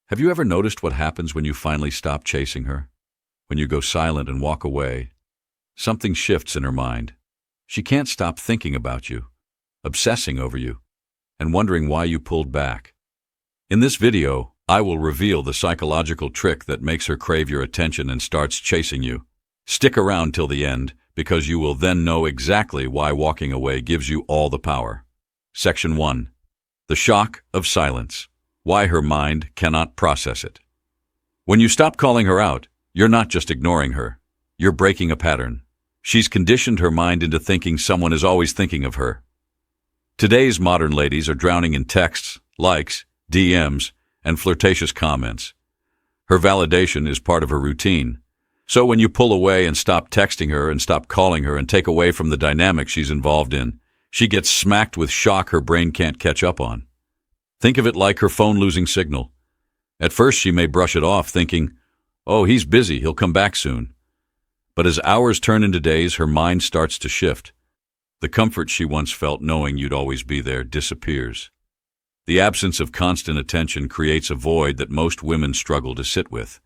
Have you ever noticed what happens when you finally stop chasing her? When you go silent and walk away, something shifts in her mind. She can't stop thinking about you, obsessing over you, and wondering why you pulled back. In this video, I will reveal the psychological trick that makes her crave your attention and starts chasing you. Stick around till the end, because you will then know exactly why walking away gives you all the power. Section 1. The shock of silence. Why her mind cannot process it. When you stop calling her out, you're not just ignoring her. You're breaking a pattern. She's conditioned her mind into thinking someone is always thinking of her. Today's modern ladies are drowning in texts, likes, DMs, and flirtatious comments. Her validation is part of her routine. So when you pull away and stop texting her and stop calling her and take away from the dynamic she's involved in, she gets smacked with shock her brain can't catch up on. Think of it like her phone losing signal. At first she may brush it off thinking, "Oh, he's busy, he'll come back soon." But as hours turn into days, her mind starts to shift. The comfort she once felt knowing you'd always be there disappears. The absence of constant attention creates a void that most women struggle to sit with.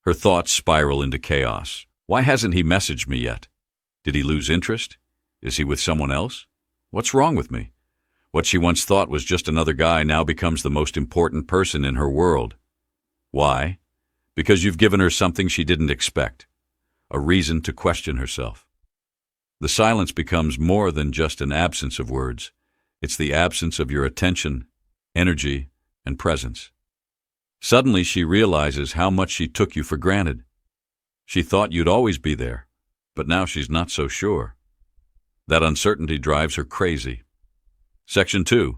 Her thoughts spiral into chaos. Why hasn't he messaged me yet? Did he lose interest? Is he with someone else? What's wrong with me? What she once thought was just another guy now becomes the most important person in her world. Why? Because you've given her something she didn't expect. A reason to question herself. The silence becomes more than just an absence of words. It's the absence of your attention, energy, and presence. Suddenly she realizes how much she took you for granted. She thought you'd always be there, but now she's not so sure. That uncertainty drives her crazy. Section 2.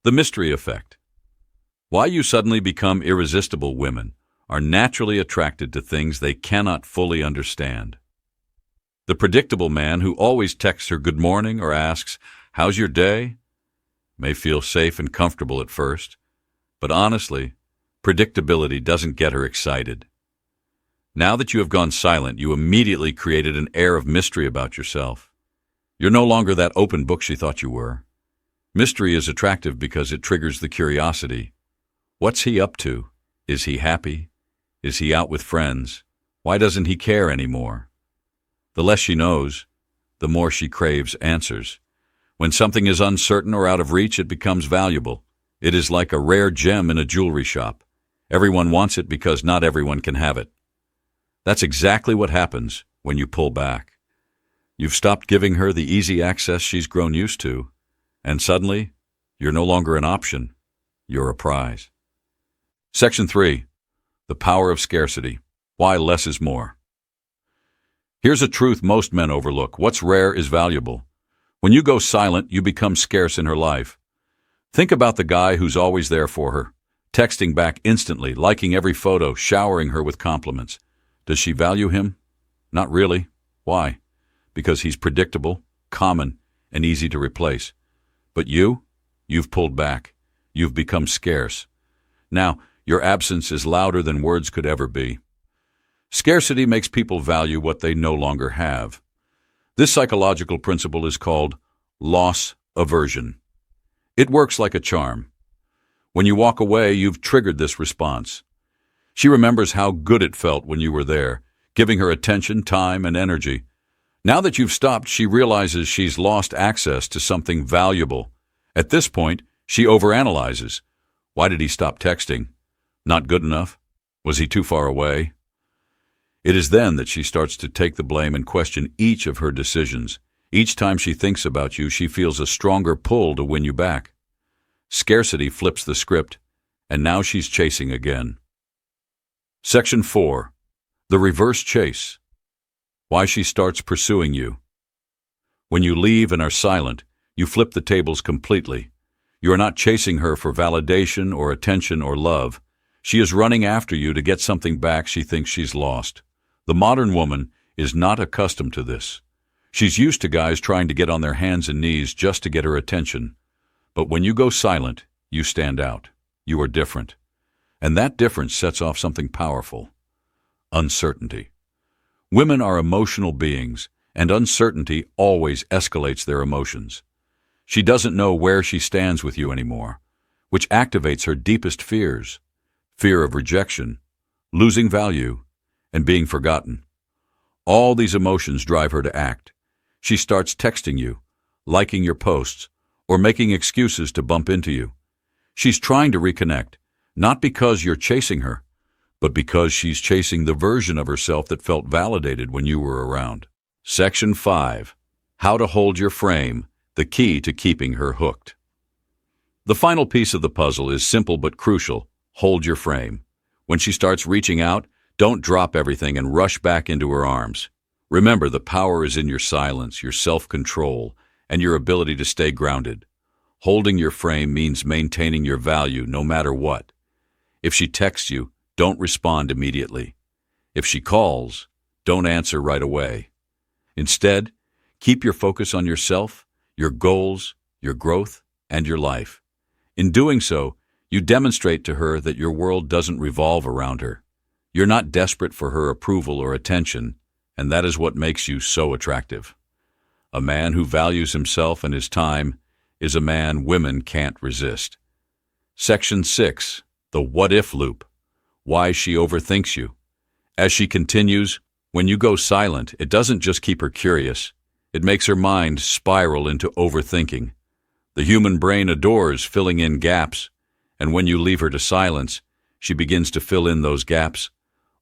The mystery effect. Why you suddenly become irresistible women are naturally attracted to things they cannot fully understand. The predictable man who always texts her good morning or asks, "How's your day?" may feel safe and comfortable at first, but honestly, predictability doesn't get her excited. Now that you have gone silent, you immediately created an air of mystery about yourself. You're no longer that open book she thought you were. Mystery is attractive because it triggers the curiosity. What's he up to? Is he happy? Is he out with friends? Why doesn't he care anymore? The less she knows, the more she craves answers. When something is uncertain or out of reach, it becomes valuable. It is like a rare gem in a jewelry shop. Everyone wants it because not everyone can have it. That's exactly what happens when you pull back. You've stopped giving her the easy access she's grown used to, and suddenly, you're no longer an option. You're a prize. Section 3. The power of scarcity. Why less is more. Here's a truth most men overlook. What's rare is valuable. When you go silent, you become scarce in her life. Think about the guy who's always there for her, texting back instantly, liking every photo, showering her with compliments. Does she value him? Not really. Why? Because he's predictable, common, and easy to replace. But you've pulled back. You've become scarce. Now, your absence is louder than words could ever be. Scarcity makes people value what they no longer have. This psychological principle is called loss aversion. It works like a charm. When you walk away, you've triggered this response. She remembers how good it felt when you were there, giving her attention, time, and energy. Now that you've stopped, she realizes she's lost access to something valuable. At this point, she overanalyzes. Why did he stop texting? Not good enough? Was he too far away? It is then that she starts to take the blame and question each of her decisions. Each time she thinks about you, she feels a stronger pull to win you back. Scarcity flips the script, and now she's chasing again. Section 4. The reverse chase. Why she starts pursuing you. When you leave and are silent, you flip the tables completely. You are not chasing her for validation or attention or love. She is running after you to get something back she thinks she's lost. The modern woman is not accustomed to this. She's used to guys trying to get on their hands and knees just to get her attention. But when you go silent, you stand out. You are different. And that difference sets off something powerful. Uncertainty. Women are emotional beings, and uncertainty always escalates their emotions. She doesn't know where she stands with you anymore, which activates her deepest fears. fear of rejection, losing value, and being forgotten. All these emotions drive her to act. She starts texting you, liking your posts, or making excuses to bump into you. She's trying to reconnect, not because you're chasing her, but because she's chasing the version of herself that felt validated when you were around. Section 5. How to hold your frame, the key to keeping her hooked. The final piece of the puzzle is simple but crucial. Hold your frame. When she starts reaching out, don't drop everything and rush back into her arms. Remember, the power is in your silence, your self-control, and your ability to stay grounded. Holding your frame means maintaining your value no matter what. If she texts you, don't respond immediately. If she calls, don't answer right away. Instead, keep your focus on yourself, your goals, your growth, and your life. In doing so, you demonstrate to her that your world doesn't revolve around her. You're not desperate for her approval or attention, and that is what makes you so attractive. A man who values himself and his time is a man women can't resist. Section 6. The what-if loop. Why she overthinks you. As she continues, when you go silent, it doesn't just keep her curious. It makes her mind spiral into overthinking. The human brain adores filling in gaps, and when you leave her to silence, she begins to fill in those gaps,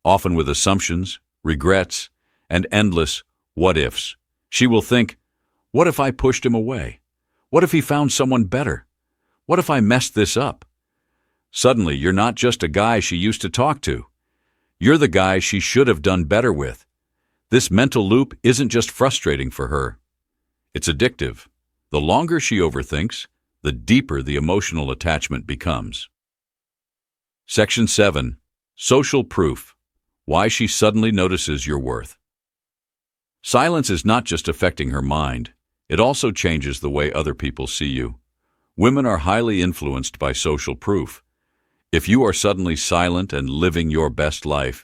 often with assumptions, regrets, and endless what-ifs. She will think, what if I pushed him away? What if he found someone better? What if I messed this up? Suddenly, you're not just a guy she used to talk to. You're the guy she should have done better with. This mental loop isn't just frustrating for her. It's addictive. The longer she overthinks, the deeper the emotional attachment becomes. Section 7. Social proof. Why she suddenly notices your worth. Silence is not just affecting her mind. It also changes the way other people see you. Women are highly influenced by social proof. If you are suddenly silent and living your best life,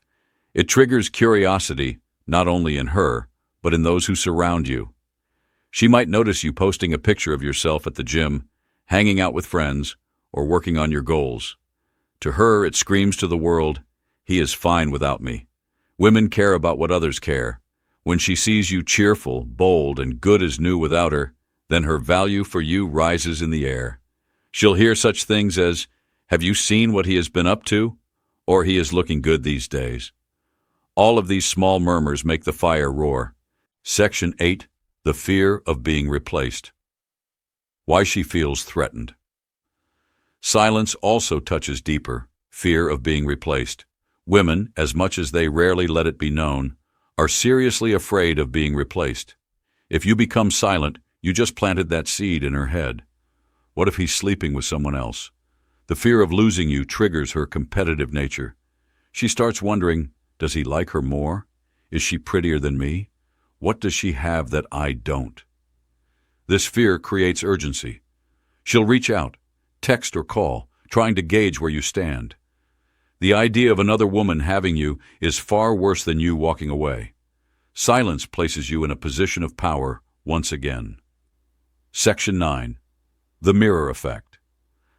it triggers curiosity not only in her, but in those who surround you. She might notice you posting a picture of yourself at the gym, hanging out with friends, or working on your goals. To her, it screams to the world, he is fine without me. Women care about what others care. When she sees you cheerful, bold, and good as new without her, then her value for you rises in the air. She'll hear such things as, have you seen what he has been up to? Or he is looking good these days. All of these small murmurs make the fire roar. Section 8. The fear of being replaced. Why she feels threatened. Silence also touches deeper, fear of being replaced. Women, as much as they rarely let it be known, are seriously afraid of being replaced. If you become silent, you just planted that seed in her head. What if he's sleeping with someone else? The fear of losing you triggers her competitive nature. She starts wondering, does he like her more? Is she prettier than me? What does she have that I don't? This fear creates urgency. She'll reach out, text or call, trying to gauge where you stand. The idea of another woman having you is far worse than you walking away. Silence places you in a position of power once again. Section 9. The mirror effect.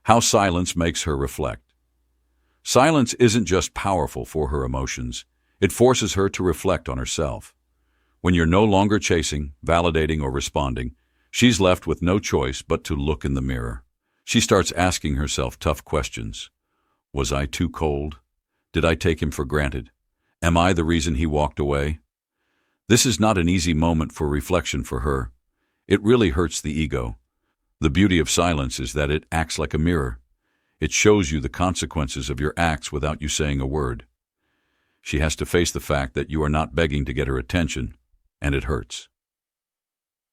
How silence makes her reflect. Silence isn't just powerful for her emotions. It forces her to reflect on herself. When you're no longer chasing, validating, or responding, she's left with no choice but to look in the mirror. She starts asking herself tough questions. Was I too cold? Did I take him for granted? Am I the reason he walked away? This is not an easy moment for reflection for her. It really hurts the ego. The beauty of silence is that it acts like a mirror. It shows you the consequences of your acts without you saying a word. She has to face the fact that you are not begging to get her attention, and it hurts.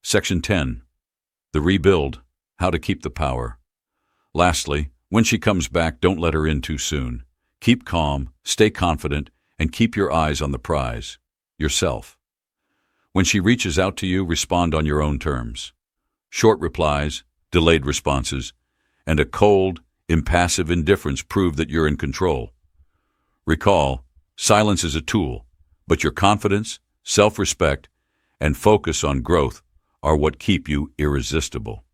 Section 10. The rebuild. How to keep the power. Lastly, when she comes back, don't let her in too soon. Keep calm, stay confident, and keep your eyes on the prize, yourself. When she reaches out to you, respond on your own terms. Short replies, delayed responses, and a cold, impassive indifference prove that you're in control. Recall, silence is a tool, but your confidence, self-respect, and focus on growth are what keep you irresistible.